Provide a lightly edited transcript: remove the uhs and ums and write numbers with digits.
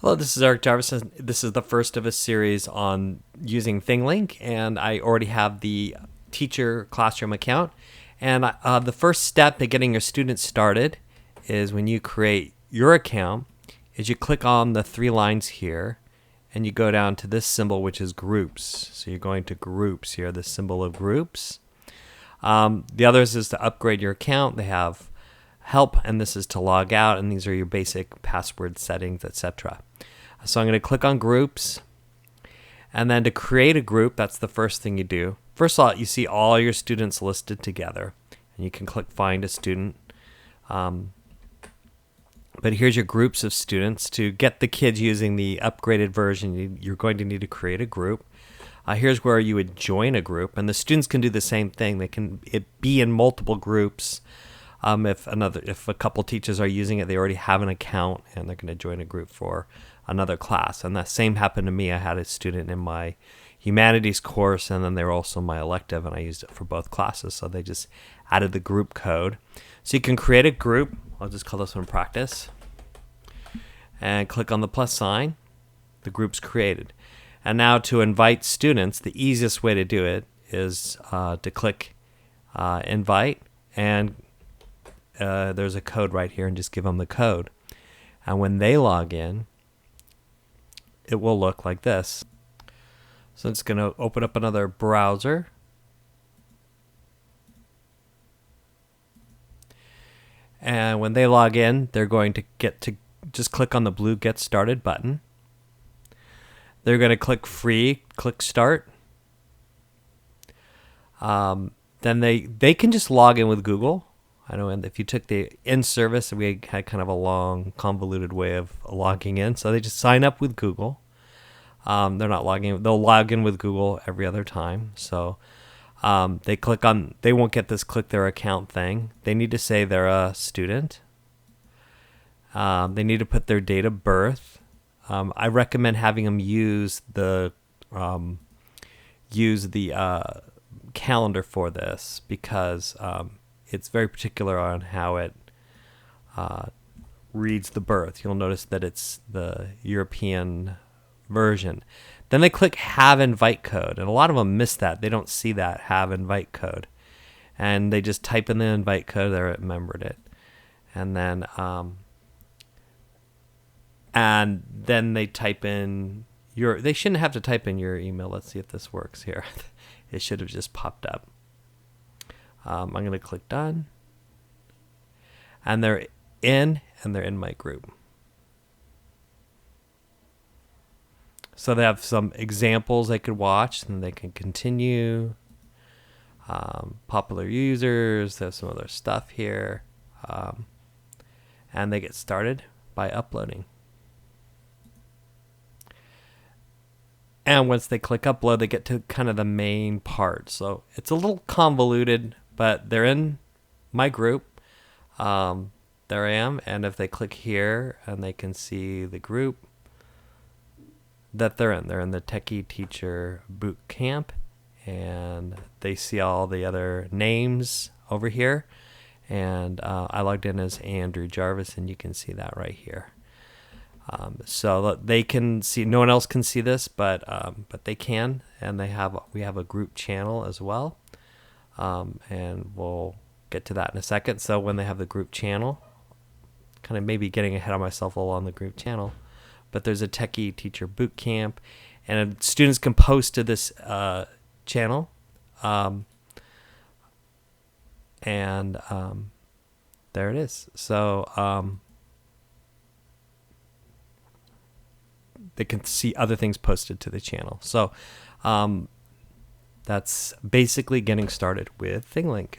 Hello, this is Eric Jarvis. This is the first of a series on using ThingLink, and I already have the teacher classroom account. And the first step in getting your students started is when you create your account, is you click on the three lines here, and you go down to this symbol, which is groups. So you're going to groups here, the symbol of groups. The others is to upgrade your account. They have help, and this is to log out, and these are your basic password settings, etc. So I'm going to click on groups, and then to create a group, that's the first thing you do. First of all, you see all your students listed together, and you can click find a student. But here's your groups of students. To get the kids using the upgraded version, you're going to need to create a group. Here's where you would join a group, and the students can do the same thing. They can be in multiple groups. If a couple teachers are using it, they already have an account, and they're going to join a group for another class. And that same happened to me. I had a student in my humanities course, and then they were also my elective, and I used it for both classes. So they just added the group code. So you can create a group. I'll just call this one practice, and click on the plus sign. The group's created. And now to invite students, the easiest way to do it is to click invite, and there's a code right here, and just give them the code. And when they log in, it will look like this. So it's going to open up another browser. And when they log in, they're going to just click on the blue Get Started button. They're going to click Free, click Start. Then they can just log in with Google. I know if you took the in-service, we had kind of a long, convoluted way of logging in. So they just sign up with Google. They're not logging in. They'll log in with Google every other time. So they won't get this click their account thing. They need to say they're a student. They need to put their date of birth. I recommend having them use the calendar for this, because it's very particular on how it reads the birth. You'll notice that it's the European version. Then they click Have Invite Code, and a lot of them miss that. They don't see that Have Invite Code, and they just type in the invite code. They remembered it, and then they type in they shouldn't have to type in your email. Let's see if this works here. It should have just popped up. I'm going to click Done. And they're in my group. So they have some examples they could watch, and they can continue. Popular users, there's some other stuff here. And they get started by uploading. And once they click upload, they get to kind of the main part. So it's a little convoluted, but they're in my group. There I am. And if they click here, and they can see the group that they're in. They're in the Techie Teacher Boot Camp. And they see all the other names over here. And I logged in as Andrew Jarvis, and you can see that right here. So they can see. No one else can see this, but they can, and we have a group channel as well, and we'll get to that in a second. So when they have the group channel, kind of maybe getting ahead of myself along the group channel, but there's a Techie Teacher Boot Camp, and students can post to this channel, and there it is. So they can see other things posted to the channel. So that's basically getting started with ThingLink.